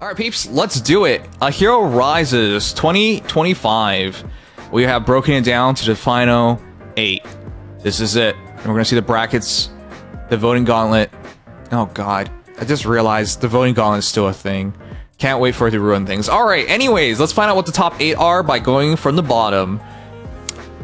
All right, peeps, let's do it. A Hero Rises 2025. We have broken it down to the final 8. This is it. And we're going to see the brackets, the voting gauntlet. Oh, God. I just realized the voting gauntlet is still a thing. Can't wait for it to ruin things. All right, anyways, let's find out what the top 8 are by going from the bottom.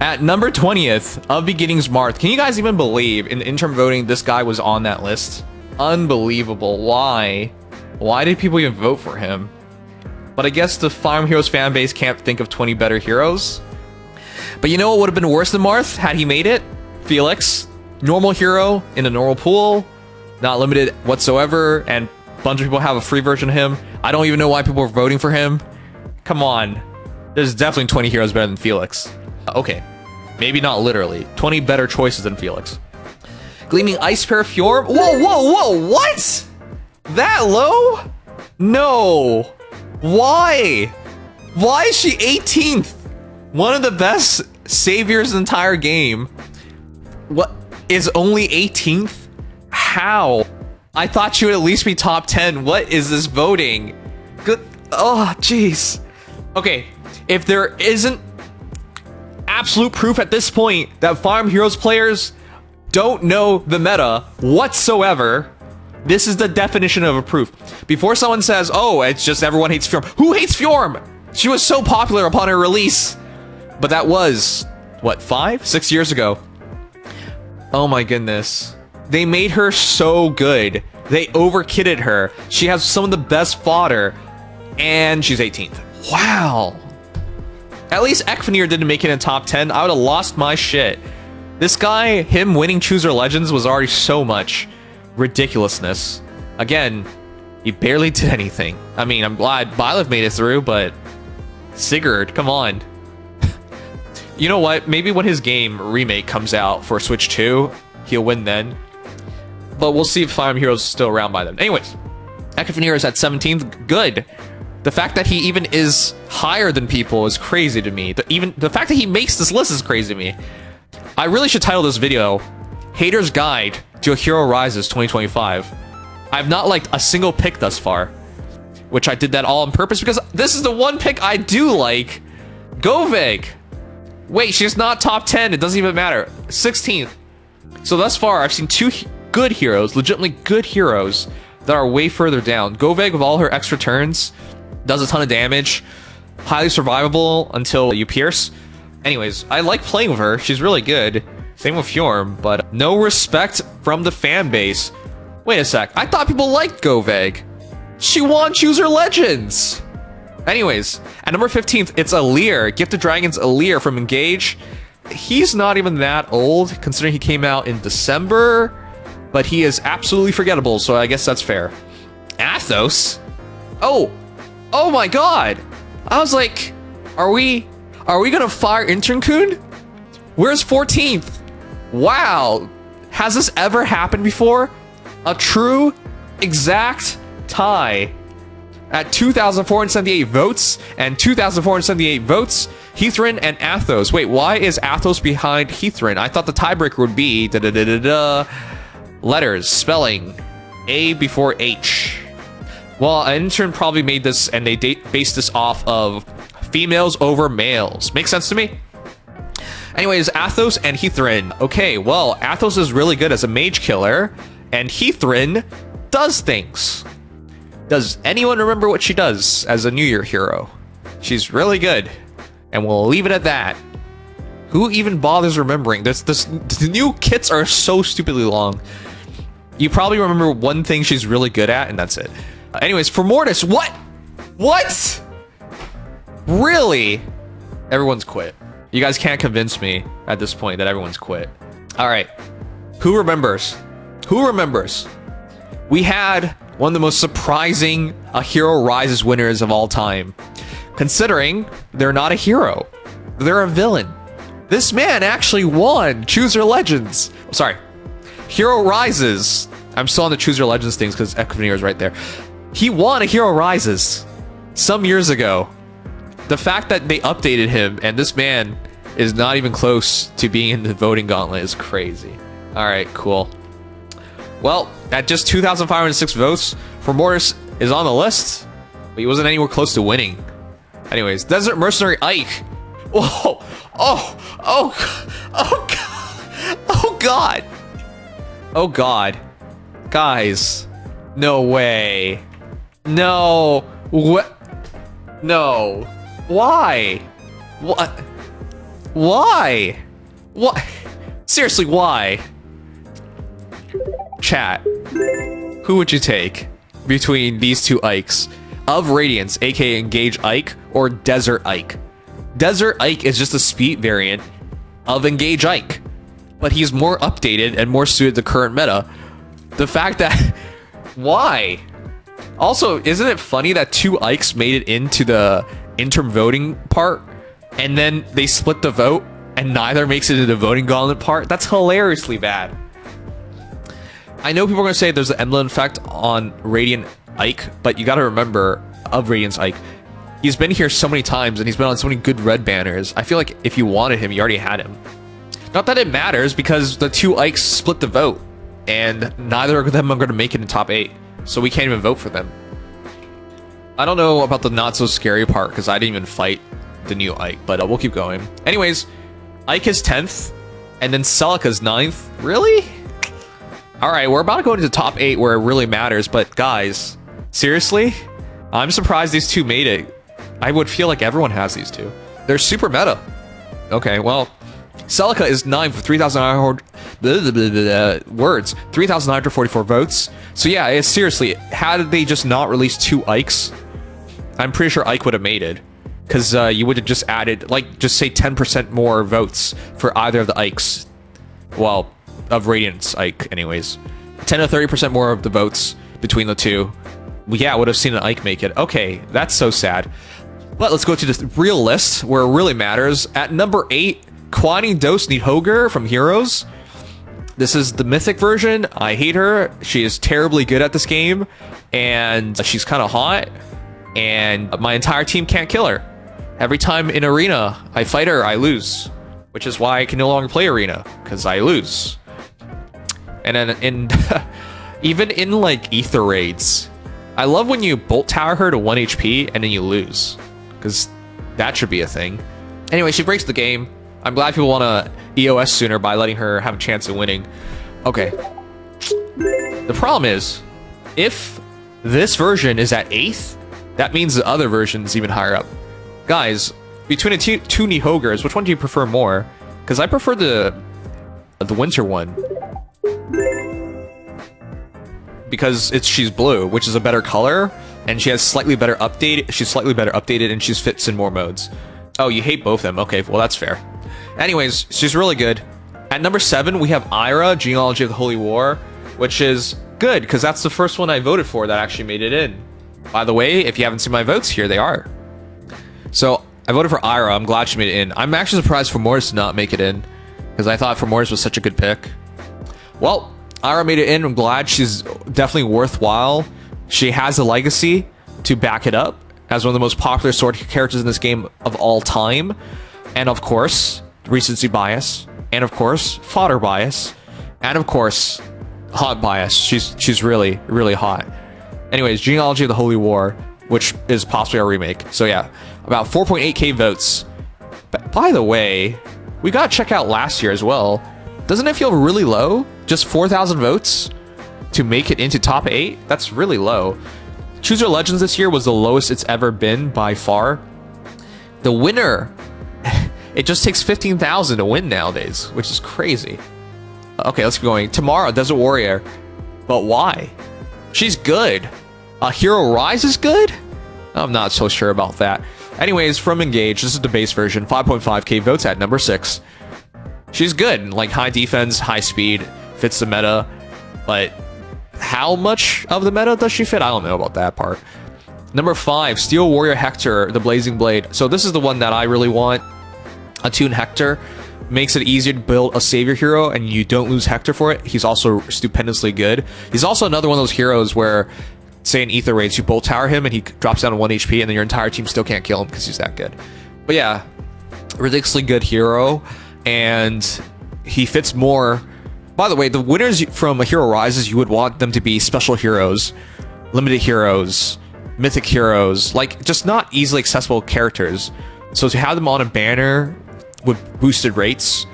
At number 20th of Beginnings Marth. Can you guys even believe in interim voting this guy was on that list? Unbelievable. Why? Why did people even vote for him? But I guess the Fire Emblem Heroes fan base can't think of 20 better heroes. But you know what would have been worse than Marth had he made it? Felix. Normal hero in a normal pool. Not limited whatsoever. And a bunch of people have a free version of him. I don't even know why people are voting for him. Come on. There's definitely 20 heroes better than Felix. Okay. Maybe not literally. 20 better choices than Felix. Gleaming Ice Pair Fjord. Whoa, whoa, whoa. What? That low? No. Why? Why is she 18th? One of the best saviors in the entire game. What? Is only 18th? How? I thought she would at least be top 10. What is this voting? Good. Oh, jeez. Okay. If there isn't absolute proof at this point that Fire Emblem Heroes players don't know the meta whatsoever, this is the definition of a proof. Before someone says, oh, it's just everyone hates Fjorm. Who hates Fjorm? She was so popular upon her release. But that was, what, 5, 6 years ago. Oh my goodness. They made her so good. They overkitted her. She has some of the best fodder. And she's 18th. Wow. At least Ekfanir didn't make it in top 10. I would have lost my shit. This guy, him winning Chooser Legends was already so much ridiculousness. Again, he barely did anything. I mean, I'm glad Byleth made it through, but Sigurd, come on. You know what? Maybe when his game remake comes out for Switch 2, he'll win then. But we'll see if Fire Emblem Heroes is still around by then. Anyways, Ekfanir is at 17th. Good. The fact that he even is higher than people is crazy to me. Even the fact that he makes this list is crazy to me. I really should title this video Hater's Guide to A Hero Rises 2025. I've not liked a single pick thus far, which I did that all on purpose because this is the one pick I do like. Goveg. Wait, she's not top 10. It doesn't even matter. 16th. So thus far, I've seen 2 good heroes, legitimately good heroes, that are way further down. Goveg, with all her extra turns, does a ton of damage. Highly survivable until you pierce. Anyways, I like playing with her. She's really good. Same with Fjorm, but no respect from the fan base. Wait a sec. I thought people liked Goveg. She won Chooser Legends. Anyways, at number 15th, it's Alear. Gifted Dragons Alear from Engage. He's not even that old, considering he came out in December, but he is absolutely forgettable, so I guess that's fair. Athos? Oh my god. I was like, are we gonna fire Intern-kun? Where's 14th? Wow. Has this ever happened before? A true, exact tie. At 2,478 votes and 2,478 votes, Heathrin and Athos. Wait, why is Athos behind Heathrin? I thought the tiebreaker would be letters, spelling, A before H. Well, an intern probably made this and they based this off of females over males. Makes sense to me? Anyways, Athos and Heathrin. Okay, well, Athos is really good as a mage killer, and Heathrin does things. Does anyone remember what she does as a New Year hero? She's really good, and we'll leave it at that. Who even bothers remembering? The new kits are so stupidly long. You probably remember one thing she's really good at, and that's it. Anyways, for Mortis, what? What? Really? Everyone's quit. You guys can't convince me at this point that everyone's quit. All right. Who remembers? Who remembers? We had one of the most surprising A Hero Rises winners of all time. Considering they're not a hero. They're a villain. This man actually won Chooser Legends. Oh, sorry. Hero Rises. I'm still on the Chooser Legends things because Ekfanir is right there. He won A Hero Rises some years ago. The fact that they updated him and this man is not even close to being in the voting gauntlet is crazy. All right, cool. Well, at just 2,506 votes, Mortis is on the list. But he wasn't anywhere close to winning. Anyways, Desert Mercenary Ike. Whoa. Oh god. Oh god. Guys. No way. No. What? No. Why? What? Why? What? Seriously, why? Chat. Who would you take between these two Ikes? Of Radiance, aka Engage Ike, or Desert Ike? Desert Ike is just a speed variant of Engage Ike, but he's more updated and more suited to current meta. The fact that... Why? Also, isn't it funny that two Ikes made it into the interim voting part, and then they split the vote, and neither makes it into the voting gauntlet part? That's hilariously bad. I know people are going to say there's an emblem effect on Radiant Ike, but you got to remember, of Radiance Ike, he's been here so many times, and he's been on so many good red banners. I feel like if you wanted him, you already had him. Not that it matters, because the two Ikes split the vote, and neither of them are going to make it in top 8, so we can't even vote for them. I don't know about the not so scary part, because I didn't even fight the new Ike, but we'll keep going. Anyways, Ike is 10th, and then Celica's 9th. Really? Alright, we're about to go into top 8 where it really matters, but guys, seriously? I'm surprised these two made it. I would feel like everyone has these two. They're super meta. Okay, well, Celica is 9 for 3,900 words, 3,944 votes. So yeah, it's seriously, had they just not released two Ikes, I'm pretty sure Ike would have made it. Because you would have just added, like, just say 10% more votes for either of the Ikes. Well, of Radiance Ike, anyways. 10 to 30% more of the votes between the two. Yeah, I would have seen an Ike make it. Okay, that's so sad. But let's go to the real list, where it really matters. At number 8, Kwani Dos Nidhogger from Heroes. This is the mythic version. I hate her. She is terribly good at this game, and she's kind of hot, and my entire team can't kill her. Every time in Arena I fight her, I lose, which is why I can no longer play Arena, because I lose. And then in even in like Ether raids, I love when you bolt tower her to 1 HP and then you lose, because that should be a thing. Anyway, she breaks the game. I'm glad people want to EOS sooner by letting her have a chance of winning. Okay. The problem is, if this version is at 8th, that means the other version is even higher up. Guys, between the two Nidhoggers, which one do you prefer more? Because I prefer the winter one. Because she's blue, which is a better color, and she has slightly better update. She's slightly better updated, and she fits in more modes. Oh, you hate both of them. Okay, well, that's fair. Anyways, she's really good. At number 7, we have Ira, Genealogy of the Holy War, which is good, because that's the first one I voted for that actually made it in. By the way, if you haven't seen my votes, here they are. So, I voted for Ira. I'm glad she made it in. I'm actually surprised for Mortis to not make it in, because I thought for Mortis was such a good pick. Well, Ira made it in. I'm glad. She's definitely worthwhile. She has a legacy to back it up as one of the most popular sword characters in this game of all time. And of course, recency bias. And of course, fodder bias. And of course, hot bias. She's really, really hot. Anyways, Genealogy of the Holy War, which is possibly a remake. So yeah, about 4.8k votes. But by the way, we gotta check out last year as well. Doesn't it feel really low? Just 4,000 votes to make it into top 8? That's really low. Choose Your Legends this year was the lowest it's ever been by far. The winner, it just takes 15,000 to win nowadays, which is crazy. Okay, let's keep going. Tomorrow, Desert Warrior. But why? She's good. Hero Rise is good? I'm not so sure about that. Anyways, from Engage, this is the base version. 5.5k votes at number 6. She's good, like high defense, high speed, fits the meta, but how much of the meta does she fit? I don't know about that part. Number 5, Steel Warrior Hector, the Blazing Blade. So this is the one that I really want. Attune Hector makes it easier to build a savior hero, and you don't lose Hector for it. He's also stupendously good. He's also another one of those heroes where, say in Ether raids, you bolt tower him and he drops down to 1 HP, and then your entire team still can't kill him because he's that good. But yeah, ridiculously good hero. And he fits more. By the way, the winners from Hero Rises, you would want them to be special heroes, limited heroes, mythic heroes, like just not easily accessible characters. So to have them on a banner with boosted rates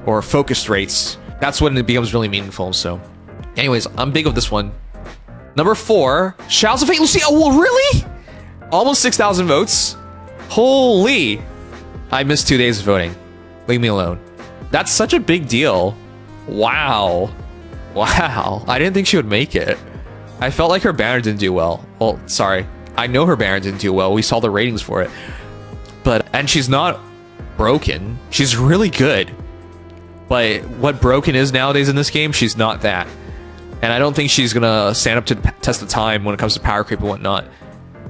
or focused rates, that's when it becomes really meaningful. So anyways, I'm big of this one. Number 4, Shadows of Fate Lucia. Oh, really? Almost 6,000 votes. Holy. I missed 2 days of voting. Leave me alone. That's such a big deal. Wow. Wow. I didn't think she would make it. I felt like her banner didn't do well. Well, sorry. I know her banner didn't do well. We saw the ratings for it. And she's not broken. She's really good. But what broken is nowadays in this game, she's not that. And I don't think she's gonna stand up to the test of time when it comes to power creep and whatnot.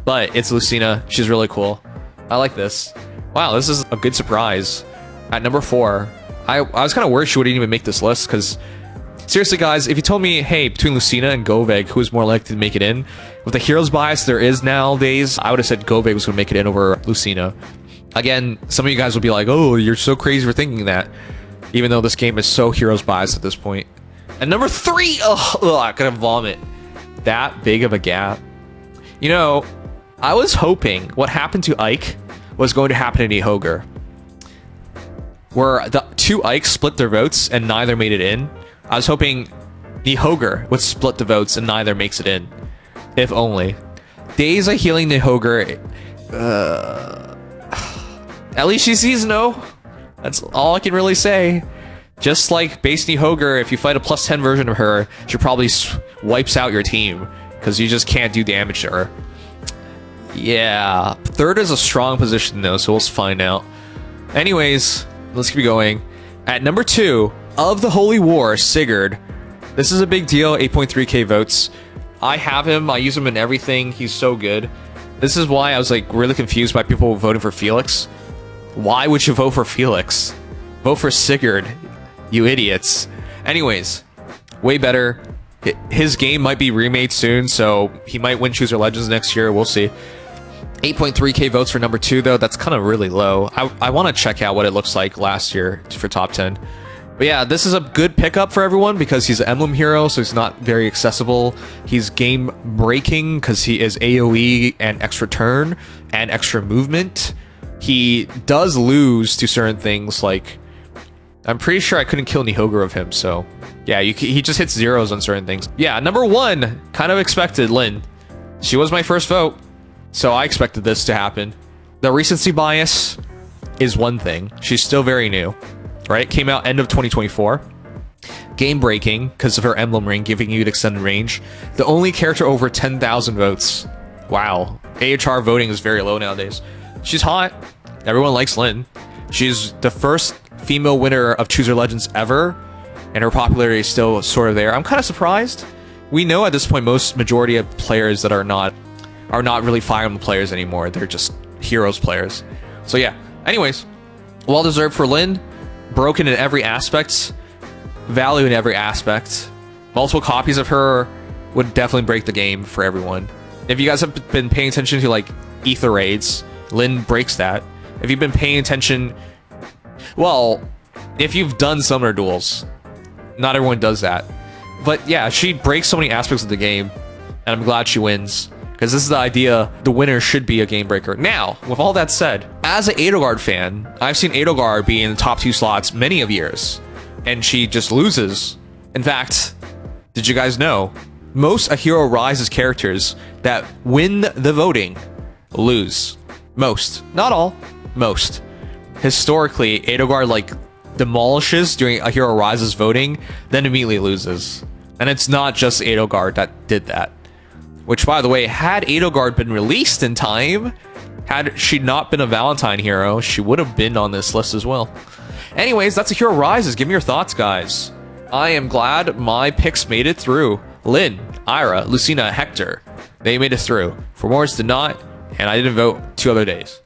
But it's Lucina. She's really cool. I like this. Wow, this is a good surprise. At number 4, I was kind of worried she wouldn't even make this list, because seriously, guys, if you told me, hey, between Lucina and Goveg, who is more likely to make it in, with the heroes bias there is nowadays, I would have said Goveg was going to make it in over Lucina. Again, some of you guys will be like, oh, you're so crazy for thinking that, even though this game is so heroes biased at this point. And number 3, I'm gonna vomit. That big of a gap. You know, I was hoping what happened to Ike was going to happen to Nihoger, where the 2 Ikes split their votes and neither made it in. I was hoping Nihoger would split the votes and neither makes it in. If only. Days of Healing Nihoger. At least she sees no. That's all I can really say. Just like base Nihoger, if you fight a +10 version of her, she probably wipes out your team, because you just can't do damage to her. Yeah. 3rd is a strong position though, so we'll find out. Anyways, let's keep going. At number 2, of the Holy War, Sigurd. This is a big deal, 8.3k votes. I have him, I use him in everything, he's so good. This is why I was like really confused by people voting for Felix. Why would you vote for Felix? Vote for Sigurd, you idiots. Anyways, way better. His game might be remade soon, so he might win Chooser Legends next year, we'll see. 8.3k votes for number 2 though, that's kind of really low. I want to check out what it looks like last year for top 10. But yeah, this is a good pickup for everyone because he's an emblem hero, so he's not very accessible. He's game breaking because he is AoE and extra turn and extra movement. He does lose to certain things, like I'm pretty sure I couldn't kill Nihoger of him, so yeah, he just hits zeros on certain things. Yeah, number 1, kind of expected, Lynn. She was my first vote, so I expected this to happen. The recency bias is one thing. She's still very new. Right? Came out end of 2024. Game breaking because of her emblem ring, giving you an extended range. The only character over 10,000 votes. Wow. AHR voting is very low nowadays. She's hot. Everyone likes Lynn. She's the first female winner of Chooser Legends ever, and her popularity is still sort of there. I'm kind of surprised. We know at this point most majority of players that are not really Fire Emblem players anymore. They're just Heroes players. So yeah. Anyways, well deserved for Lynn. Broken in every aspect, value in every aspect. Multiple copies of her would definitely break the game for everyone. If you guys have been paying attention to like Ether raids, Lynn breaks that. If you've been paying attention, well, if you've done summoner duels, not everyone does that. But yeah, she breaks so many aspects of the game, and I'm glad she wins. Because this is the idea, the winner should be a game breaker. Now, with all that said, as an Edelgard fan, I've seen Edelgard be in the top 2 slots many of years, and she just loses. In fact, did you guys know, most A Hero Rises characters that win the voting lose. Most. Not all. Most. Historically, Edelgard like demolishes during A Hero Rises voting, then immediately loses. And it's not just Edelgard that did that. Which, by the way, had Edelgard been released in time, had she not been a Valentine hero, she would have been on this list as well. Anyways, that's A Hero Rises. Give me your thoughts, guys. I am glad my picks made it through. Lynn, Ira, Lucina, Hector, they made it through. For Morris did not, and I didn't vote 2 other days.